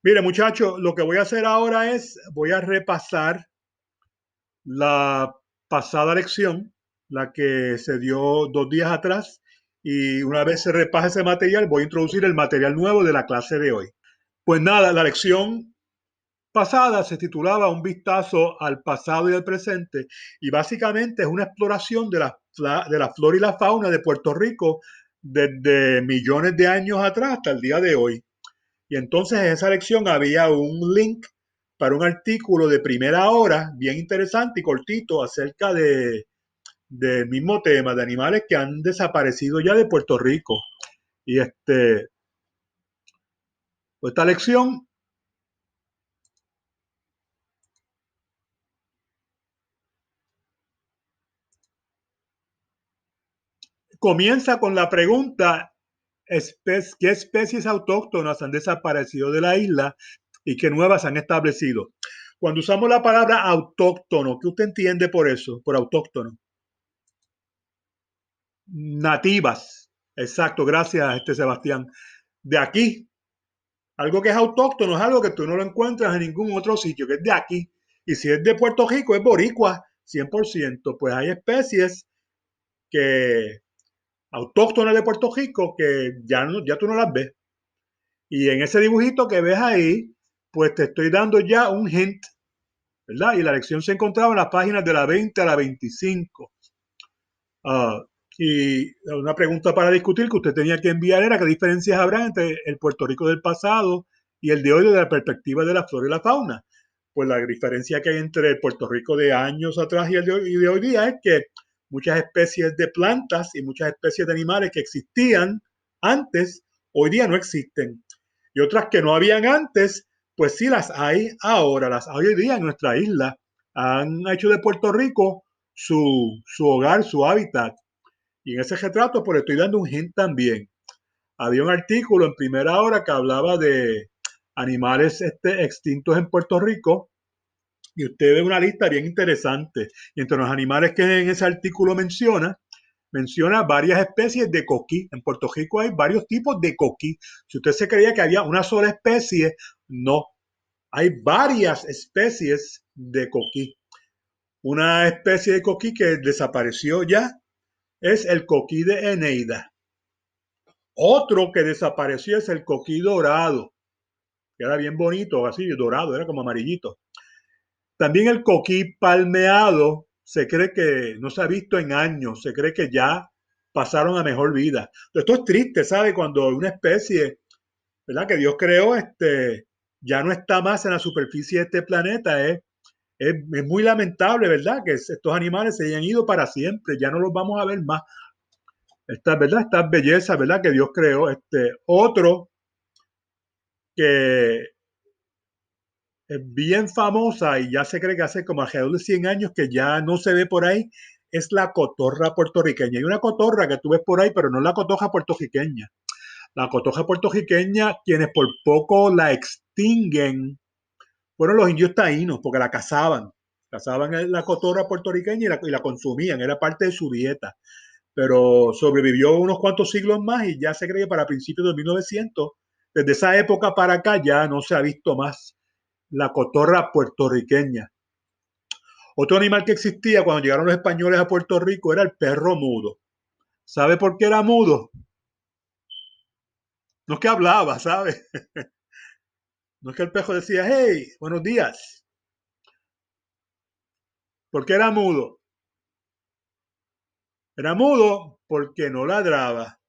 Mire, muchachos, lo que voy a hacer ahora es, voy a repasar la pasada lección, la que se dio 2 días atrás, y una vez se repase ese material, voy a introducir el material nuevo de la clase de hoy. Pues nada, la lección pasada se titulaba Un vistazo al pasado y al presente, y básicamente es una exploración de la flora y la fauna de Puerto Rico desde millones de años atrás hasta el día de hoy. Y entonces en esa lección había un link para un artículo de primera hora, bien interesante y cortito, acerca del mismo tema, de animales que han desaparecido ya de Puerto Rico. Y pues esta lección comienza con la pregunta, ¿qué especies autóctonas han desaparecido de la isla y qué nuevas han establecido? Cuando usamos la palabra autóctono, ¿qué usted entiende por eso, por autóctono? Nativas. Exacto, gracias, Sebastián. De aquí, algo que es autóctono es algo que tú no lo encuentras en ningún otro sitio, que es de aquí. Y si es de Puerto Rico, es boricua, 100%. Pues hay especies que autóctonas de Puerto Rico que ya tú no las ves. Y en ese dibujito que ves ahí, pues te estoy dando ya un hint, ¿verdad? Y la lección se encontraba en las páginas de la 20 a la 25. Ah, y una pregunta para discutir que usted tenía que enviar era qué diferencias habrá entre el Puerto Rico del pasado y el de hoy desde la perspectiva de la flora y la fauna. Pues la diferencia que hay entre el Puerto Rico de años atrás y el de hoy día es que muchas especies de plantas y muchas especies de animales que existían antes, hoy día no existen. Y otras que no habían antes, pues sí las hay ahora, las hay hoy día en nuestra isla. Han hecho de Puerto Rico su hogar, su hábitat. Y en ese retrato, pues le estoy dando un hint también. Había un artículo en primera hora que hablaba de animales extintos en Puerto Rico y usted ve una lista bien interesante. Y entre los animales que en ese artículo menciona varias especies de coquí. En Puerto Rico hay varios tipos de coquí. Si usted se creía que había una sola especie, no. Hay varias especies de coquí. Una especie de coquí que desapareció ya es el coquí de Eneida. Otro que desapareció es el coquí dorado, que era bien bonito, así dorado, era como amarillito. También el coquí palmeado se cree que no se ha visto en años, se cree que ya pasaron a mejor vida. Esto es triste, ¿sabe? Cuando una especie, ¿verdad? Que Dios creó, ya no está más en la superficie de este planeta, es muy lamentable, ¿verdad? Que estos animales se hayan ido para siempre, ya no los vamos a ver más. Esta, ¿verdad? Estas bellezas, ¿verdad? Que Dios creó. Otro que es bien famosa y ya se cree que hace como alrededor de 100 años que ya no se ve por ahí, es la cotorra puertorriqueña. Hay una cotorra que tú ves por ahí, pero no la cotorra puertorriqueña. La cotorra puertorriqueña, quienes por poco la extinguen, fueron los indios taínos, porque la cazaban. Cazaban la cotorra puertorriqueña y la consumían, era parte de su dieta. Pero sobrevivió unos cuantos siglos más y ya se cree que para principios de 1900, desde esa época para acá ya no se ha visto más la cotorra puertorriqueña. Otro animal que existía cuando llegaron los españoles a Puerto Rico era el perro mudo. ¿Sabe por qué era mudo? No es que hablaba, ¿sabe? No es que el perro decía, hey, buenos días. ¿Por qué era mudo? Era mudo porque no ladraba.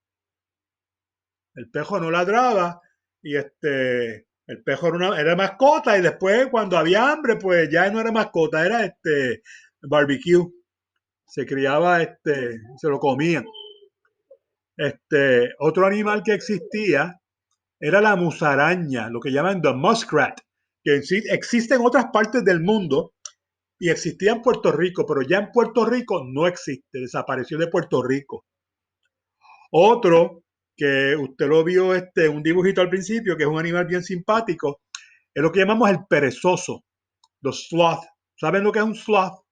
El perro no ladraba y el perro era mascota y después cuando había hambre pues ya no era mascota, era barbecue. Se criaba, se lo comían. Otro animal que existía era la musaraña, lo que llaman the muskrat, que sí existe en otras partes del mundo y existía en Puerto Rico, pero ya en Puerto Rico no existe, desapareció de Puerto Rico. Otro que usted lo vio un dibujito al principio, que es un animal bien simpático, es lo que llamamos el perezoso, los sloth. ¿Saben lo que es un sloth?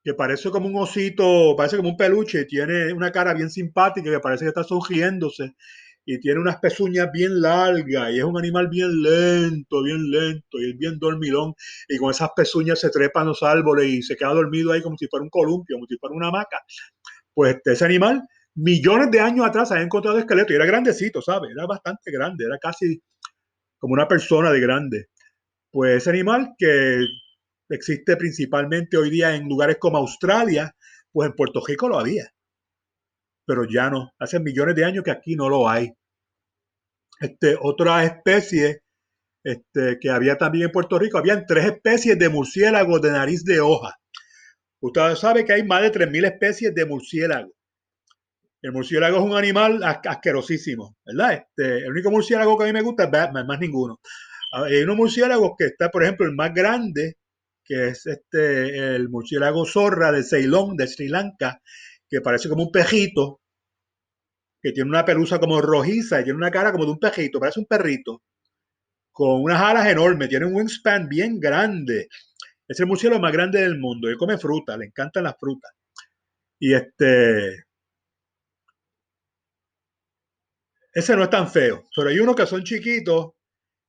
Que parece como un osito, parece como un peluche, tiene una cara bien simpática que parece que está sonriéndose. y tiene unas pezuñas bien largas y es un animal bien lento y es bien dormilón y con esas pezuñas se trepa en los árboles y se queda dormido ahí como si fuera un columpio, como si fuera una hamaca. Pues ese animal, millones de años atrás, se había encontrado esqueleto y era grandecito, ¿sabes? Era bastante grande, era casi como una persona de grande. Pues ese animal que existe principalmente hoy día en lugares como Australia, pues en Puerto Rico lo había, pero ya no. Hace millones de años que aquí no lo hay. Otra especie que había también en Puerto Rico, habían tres especies de murciélagos de nariz de hoja. Usted sabe que hay más de 3.000 especies de murciélagos. El murciélago es un animal asquerosísimo, ¿verdad? El único murciélago que a mí me gusta es Batman, más ninguno. Hay unos murciélagos que está, por ejemplo, el más grande, que es el murciélago zorra de Ceilón, de Sri Lanka, que parece como un pejito, que tiene una pelusa como rojiza y tiene una cara como de un pejito, parece un perrito, con unas alas enormes, tiene un wingspan bien grande. Es el murciélago más grande del mundo. Él come fruta, le encantan las frutas. Y ese no es tan feo, pero hay unos que son chiquitos,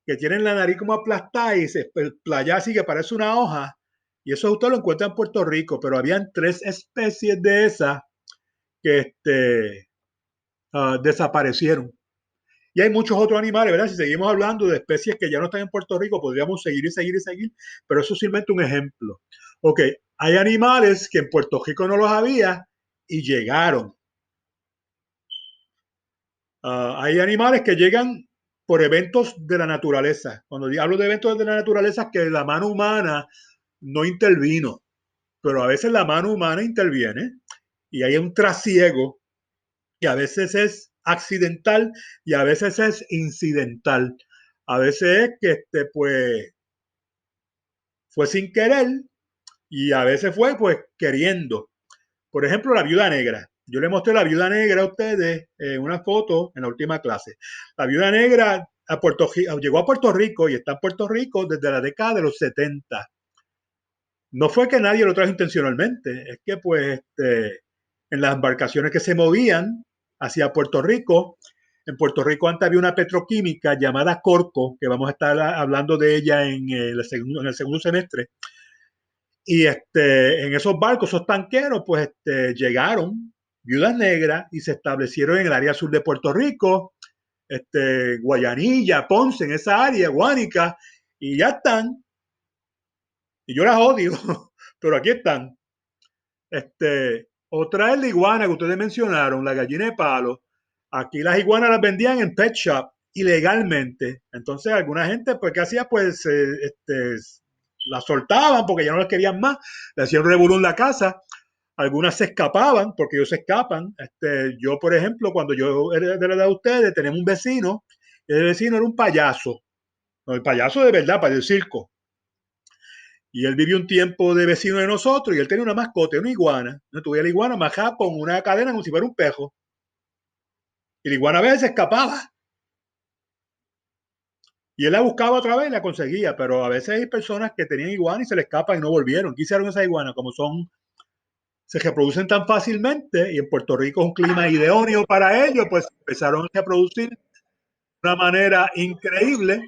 que tienen la nariz como aplastada y se playa así que parece una hoja. Y eso usted lo encuentra en Puerto Rico, pero habían tres especies de esas que desaparecieron. Y hay muchos otros animales, ¿verdad? Si seguimos hablando de especies que ya no están en Puerto Rico, podríamos seguir y seguir y seguir, pero eso es simplemente un ejemplo. Ok, hay animales que en Puerto Rico no los había y llegaron. Hay animales que llegan por eventos de la naturaleza. Cuando hablo de eventos de la naturaleza, es que la mano humana no intervino, pero a veces la mano humana interviene y hay un trasiego y a veces es accidental y a veces es incidental. A veces es que pues fue sin querer y a veces fue pues queriendo. Por ejemplo, la viuda negra. Yo le mostré la viuda negra a ustedes en una foto en la última clase. La viuda negra llegó a Puerto Rico y está en Puerto Rico desde la década de los 70. No fue que nadie lo trajo intencionalmente, es que pues en las embarcaciones que se movían hacia Puerto Rico, en Puerto Rico antes había una petroquímica llamada Corco, que vamos a estar hablando de ella en el segundo semestre, y en esos barcos, esos tanqueros, pues llegaron viudas negras y se establecieron en el área sur de Puerto Rico, Guayanilla, Ponce, en esa área, Guánica, y ya están, y yo las odio, pero aquí están. Otra es la iguana que ustedes mencionaron, la gallina de palo. Aquí las iguanas las vendían en pet shop ilegalmente. Entonces, alguna gente, pues, ¿qué hacía? Pues, las soltaban porque ya no las querían más. Le hacían revolú en la casa. Algunas se escapaban porque ellos se escapan. Yo, por ejemplo, cuando yo era de la edad de ustedes, tenemos un vecino. El vecino era un payaso. No, el payaso de verdad, para el circo. Y él vivió un tiempo de vecino de nosotros y él tenía una mascota, una iguana. No tuviera la iguana majada con una cadena como si fuera un pejo. Y la iguana a veces se escapaba. Y él la buscaba otra vez y la conseguía. Pero a veces hay personas que tenían iguana y se le escapan y no volvieron. ¿Qué hicieron esas iguanas? Como se reproducen tan fácilmente y en Puerto Rico es un clima idóneo para ellos, pues empezaron a reproducir de una manera increíble.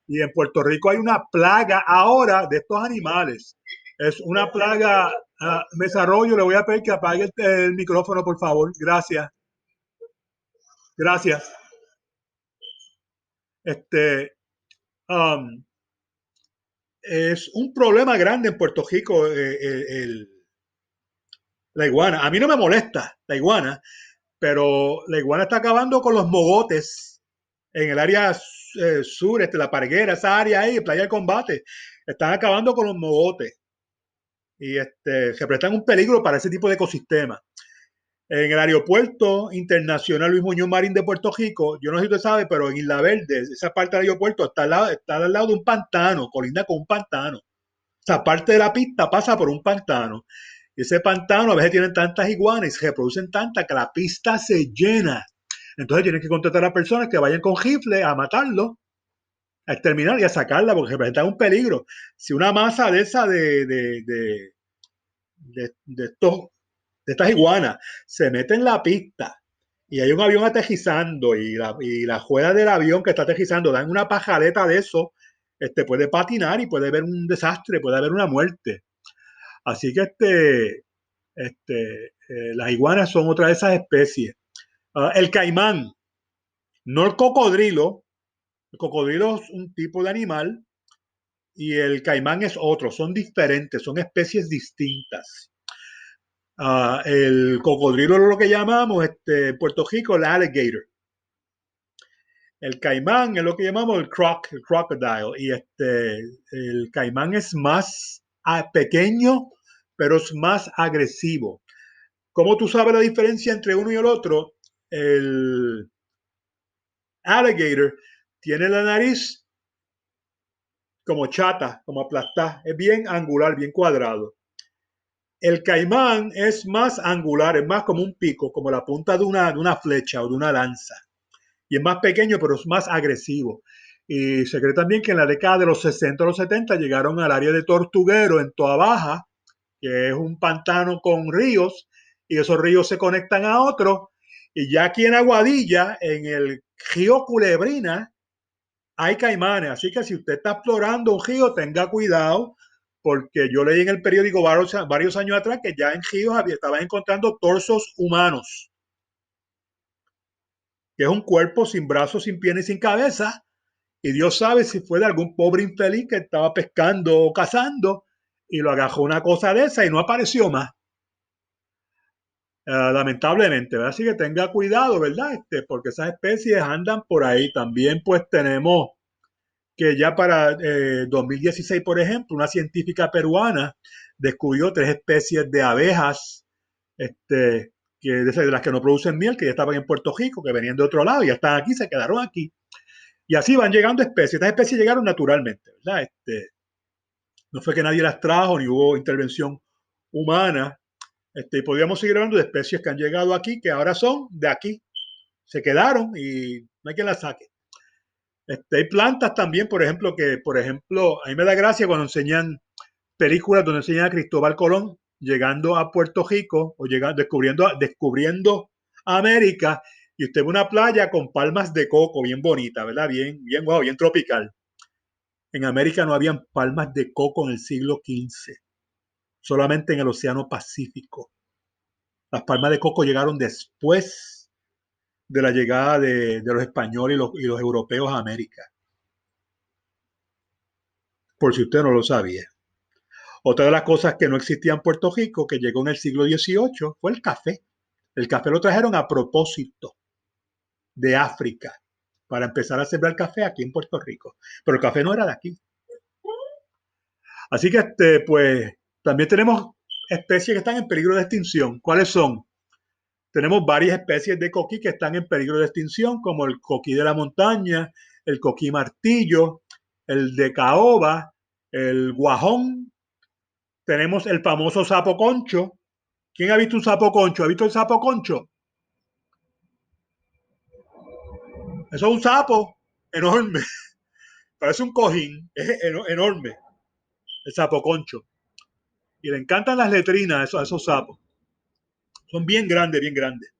Y en Puerto Rico hay una plaga ahora de estos animales. Es una plaga. Desarrollo, le voy a pedir que apague el micrófono, por favor. Gracias. Gracias. Este, um, es un problema grande en Puerto Rico la iguana. A mí no me molesta la iguana, pero la iguana está acabando con los mogotes en el área sur, la Parguera, esa área ahí, Playa del Combate. Están acabando con los mogotes y se prestan un peligro para ese tipo de ecosistema. En el aeropuerto internacional Luis Muñoz Marín de Puerto Rico, yo no sé si usted sabe, pero en Isla Verde, esa parte del aeropuerto está al lado de un pantano, colinda con un pantano. O sea, parte de la pista pasa por un pantano. Y ese pantano a veces tienen tantas iguanas y se reproducen tantas que la pista se llena. Entonces tienen que contratar a personas que vayan con rifle a matarlo, a exterminar y a sacarla porque representan un peligro. Si una masa de esa de estos de estas iguanas se mete en la pista y hay un avión aterrizando y la rueda del avión que está aterrizando dan una pajaleta de eso, puede patinar y puede haber un desastre, puede haber una muerte. Así que las iguanas son otra de esas especies. El caimán, no el cocodrilo es un tipo de animal y el caimán es otro, son diferentes, son especies distintas. El cocodrilo es lo que llamamos en Puerto Rico el alligator. El caimán es lo que llamamos el crocodile. Y el caimán es más pequeño, pero es más agresivo. ¿Cómo tú sabes la diferencia entre uno y el otro? El alligator tiene la nariz como chata, como aplastada. Es bien angular, bien cuadrado. El caimán es más angular, es más como un pico, como la punta de una flecha o de una lanza. Y es más pequeño, pero es más agresivo. Y se cree también que en la década de los 60 o los 70 llegaron al área de Tortuguero en Toa Baja, que es un pantano con ríos, y esos ríos se conectan a otros. Y ya aquí en Aguadilla, en el río Culebrina, hay caimanes. Así que si usted está explorando un río, tenga cuidado, porque yo leí en el periódico varios años atrás que ya en ríos estaban encontrando torsos humanos, que es un cuerpo sin brazos, sin piernas y sin cabeza. Y Dios sabe si fue de algún pobre infeliz que estaba pescando o cazando y lo agarró una cosa de esa y no apareció más. Lamentablemente, ¿verdad? Así que tenga cuidado, ¿verdad? Porque esas especies andan por ahí. También pues tenemos que ya para 2016, por ejemplo, una científica peruana descubrió 3 especies de abejas, de las que no producen miel, que ya estaban en Puerto Rico, que venían de otro lado, y ya están aquí, se quedaron aquí. Y así van llegando especies. Estas especies llegaron naturalmente, ¿verdad? No fue que nadie las trajo ni hubo intervención humana. Y podríamos seguir hablando de especies que han llegado aquí, que ahora son de aquí. Se quedaron y no hay quien las saque. Hay plantas también, por ejemplo, a mí me da gracia cuando enseñan películas donde enseñan a Cristóbal Colón llegando a Puerto Rico o descubriendo América y usted ve una playa con palmas de coco bien bonita, ¿verdad? Bien, wow, bien tropical. En América no habían palmas de coco en el siglo XV, solamente en el Océano Pacífico. Las palmas de coco llegaron después de la llegada de los españoles y los europeos a América, por si usted no lo sabía. Otra de las cosas que no existía en Puerto Rico, que llegó en el siglo XVIII, fue el café. El café lo trajeron a propósito de África para empezar a sembrar café aquí en Puerto Rico. Pero el café no era de aquí. Así que, pues, también tenemos especies que están en peligro de extinción. ¿Cuáles son? Tenemos varias especies de coquí que están en peligro de extinción, como el coquí de la montaña, el coquí martillo, el de caoba, el guajón. Tenemos el famoso sapo concho. ¿Quién ha visto un sapo concho? ¿Ha visto el sapo concho? Eso es un sapo enorme. Parece un cojín. Es enorme. El sapo concho. Y le encantan las letrinas a esos sapos. Son bien grandes, bien grandes.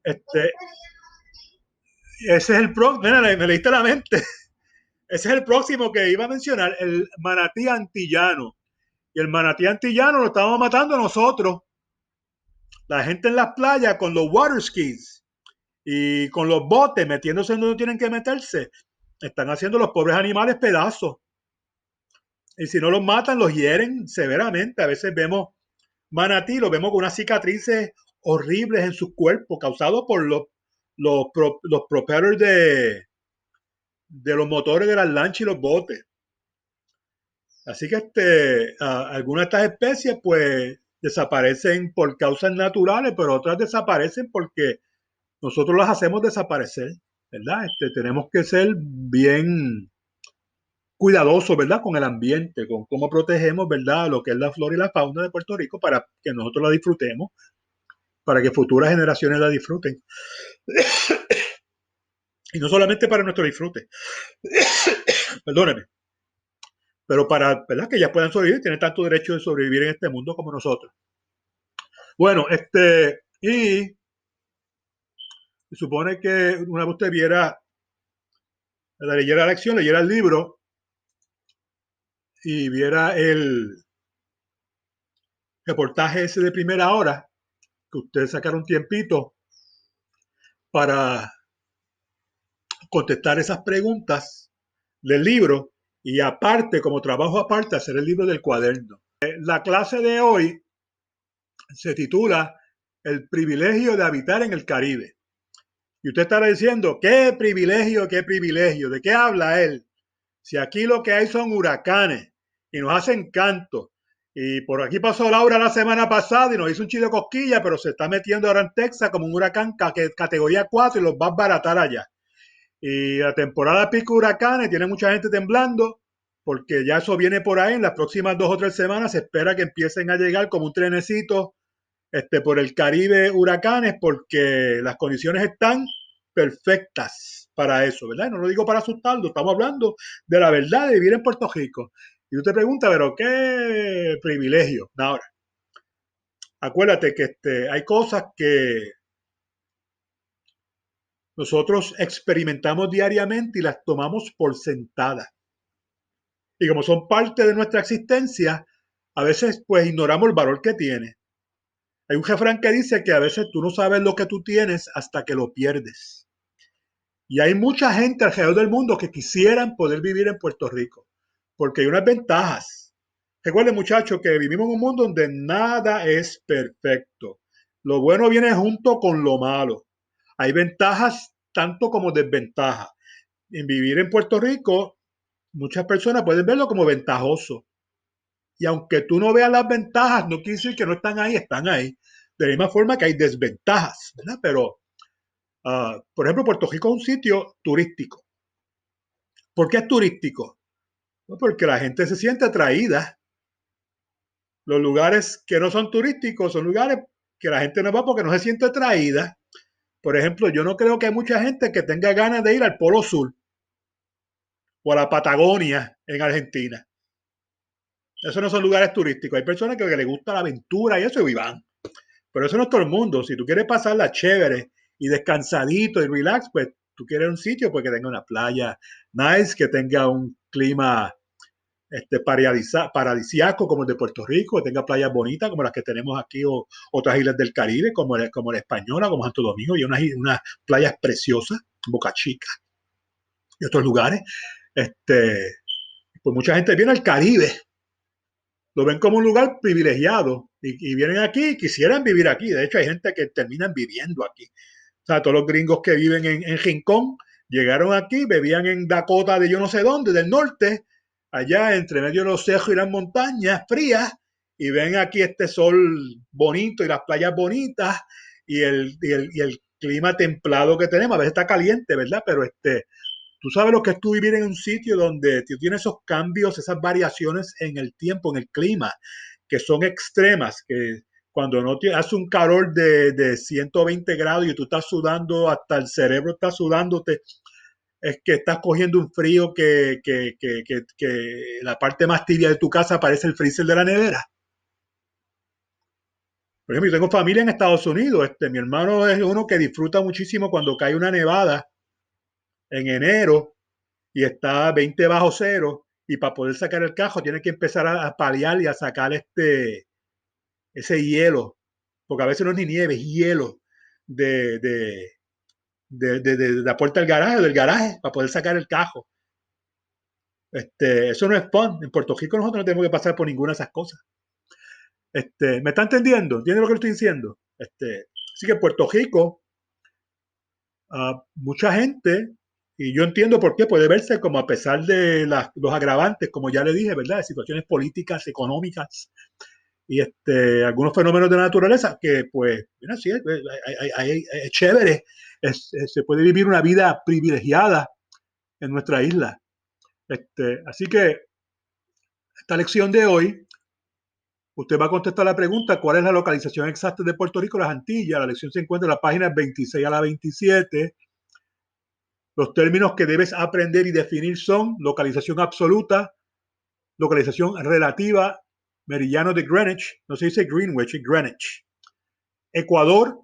Este, ese es el próximo. Mira, me leíste la mente. Ese es el próximo que iba a mencionar, el manatí antillano. Y el manatí antillano lo estábamos matando nosotros. La gente en las playas con los water skis y con los botes metiéndose donde no tienen que meterse. Están haciendo los pobres animales pedazos. Y si no los matan, los hieren severamente. A veces vemos manatí, los vemos con unas cicatrices horribles en sus cuerpos causados por los propellers de los motores de las lanchas y los botes. Así que algunas de estas especies pues desaparecen por causas naturales, pero otras desaparecen porque nosotros las hacemos desaparecer, ¿verdad? Tenemos que ser bien cuidadosos, ¿verdad? Con el ambiente, con cómo protegemos, ¿verdad? Lo que es la flora y la fauna de Puerto Rico para que nosotros la disfrutemos, para que futuras generaciones la disfruten. Y no solamente para nuestro disfrute, perdónenme, pero para, ¿verdad? Que ellas puedan sobrevivir, tienen tanto derecho de sobrevivir en este mundo como nosotros. Bueno, y Se supone que una vez usted leyera la lección, leyera el libro y viera el reportaje ese de primera hora, que usted sacara un tiempito para contestar esas preguntas del libro y aparte, como trabajo aparte, hacer el libro del cuaderno. La clase de hoy se titula El privilegio de habitar en el Caribe. Y usted estará diciendo, ¿qué privilegio, qué privilegio? ¿De qué habla él? Si aquí lo que hay son huracanes y nos hacen canto. Y por aquí pasó Laura la semana pasada y nos hizo un chile de cosquilla, pero se está metiendo ahora en Texas como un huracán categoría 4 y los va a baratar allá. Y la temporada pico huracanes tiene mucha gente temblando porque ya eso viene por ahí. En las próximas 2 o 3 semanas se espera que empiecen a llegar como un trenecito por el Caribe huracanes porque las condiciones están perfectas para eso, ¿verdad? No lo digo para asustarlo, estamos hablando de la verdad de vivir en Puerto Rico. Y tú te preguntas, pero qué privilegio. Ahora, acuérdate que hay cosas que nosotros experimentamos diariamente y las tomamos por sentadas. Y como son parte de nuestra existencia, a veces pues ignoramos el valor que tiene. Hay un refrán que dice que a veces tú no sabes lo que tú tienes hasta que lo pierdes. Y hay mucha gente alrededor del mundo que quisieran poder vivir en Puerto Rico, porque hay unas ventajas. Recuerden, muchachos, que vivimos en un mundo donde nada es perfecto. Lo bueno viene junto con lo malo. Hay ventajas tanto como desventajas. En vivir en Puerto Rico, muchas personas pueden verlo como ventajoso. Y aunque tú no veas las ventajas, no quiere decir que no están ahí, están ahí. De la misma forma que hay desventajas, ¿verdad? Pero, por ejemplo, Puerto Rico es un sitio turístico. ¿Por qué es turístico? No, porque la gente se siente atraída. Los lugares que no son turísticos son lugares que la gente no va porque no se siente atraída. Por ejemplo, yo no creo que hay mucha gente que tenga ganas de ir al Polo Sur o a la Patagonia en Argentina. Esos no son lugares turísticos. Hay personas que les gusta la aventura y eso y van. Pero eso no es todo el mundo. Si tú quieres pasarla chévere y descansadito y relax, pues tú quieres un sitio pues, que tenga una playa nice, que tenga un clima paradisiaco como el de Puerto Rico, que tenga playas bonitas como las que tenemos aquí o otras islas del Caribe, como la Española, como Santo Domingo, y unas playas preciosas, Boca Chica y otros lugares. Pues mucha gente viene al Caribe, lo ven como un lugar privilegiado y vienen aquí y quisieran vivir aquí. De hecho, hay gente que terminan viviendo aquí. O sea, todos los gringos que viven en Rincón llegaron aquí, bebían en Dakota de yo no sé dónde, del norte, allá entre medio de los cerros y las montañas frías, y ven aquí este sol bonito y las playas bonitas y el clima templado que tenemos. A veces está caliente, ¿verdad? Pero tú sabes lo que es tú vivir en un sitio donde tú tienes esos cambios, esas variaciones en el tiempo, en el clima, que son extremas, que cuando no hace un calor de 120 grados y tú estás sudando, hasta el cerebro está sudándote, es que estás cogiendo un frío que la parte más tibia de tu casa parece el freezer de la nevera. Por ejemplo, yo tengo familia en Estados Unidos. Mi hermano es uno que disfruta muchísimo cuando cae una nevada en enero y está a 20 bajo cero y para poder sacar el cajo tiene que empezar a paliar y a sacar ese hielo, porque a veces no es ni nieve, es hielo de, de, de la puerta del garaje, para poder sacar el cajo. Eso no es fun. En Puerto Rico nosotros no tenemos que pasar por ninguna de esas cosas. ¿Me está entendiendo? ¿Entiende lo que le estoy diciendo? Así que Puerto Rico, mucha gente, y yo entiendo por qué puede verse como a pesar de los agravantes, como ya le dije, ¿verdad? De situaciones políticas, económicas y algunos fenómenos de la naturaleza que, pues, mira, sí, es chévere, se puede vivir una vida privilegiada en nuestra isla. Así que esta lección de hoy, usted va a contestar la pregunta, ¿cuál es la localización exacta de Puerto Rico, las Antillas? La lección se encuentra en la página 26 a la 27. Los términos que debes aprender y definir son localización absoluta, localización relativa, meridiano de Greenwich, no se dice Greenwich, es Greenwich. Ecuador,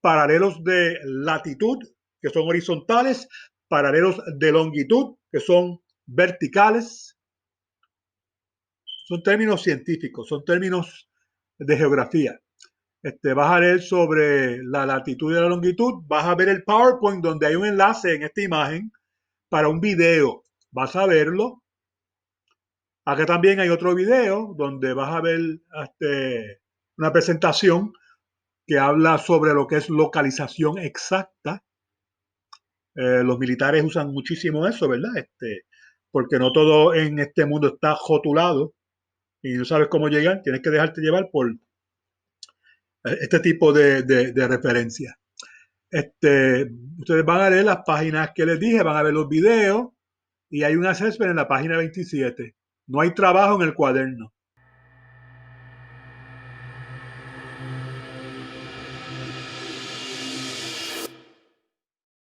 paralelos de latitud, que son horizontales, paralelos de longitud, que son verticales. Son términos científicos, son términos de geografía. Vas a leer sobre la latitud y la longitud, vas a ver el PowerPoint donde hay un enlace en esta imagen para un video. Vas a verlo. Acá también hay otro video donde vas a ver una presentación que habla sobre lo que es localización exacta. Los militares usan muchísimo eso, ¿verdad? Porque no todo en este mundo está rotulado y no sabes cómo llegar, tienes que dejarte llevar por este tipo de referencia. Ustedes van a leer las páginas que les dije, van a ver los videos y hay un assessment en la página 27. No hay trabajo en el cuaderno.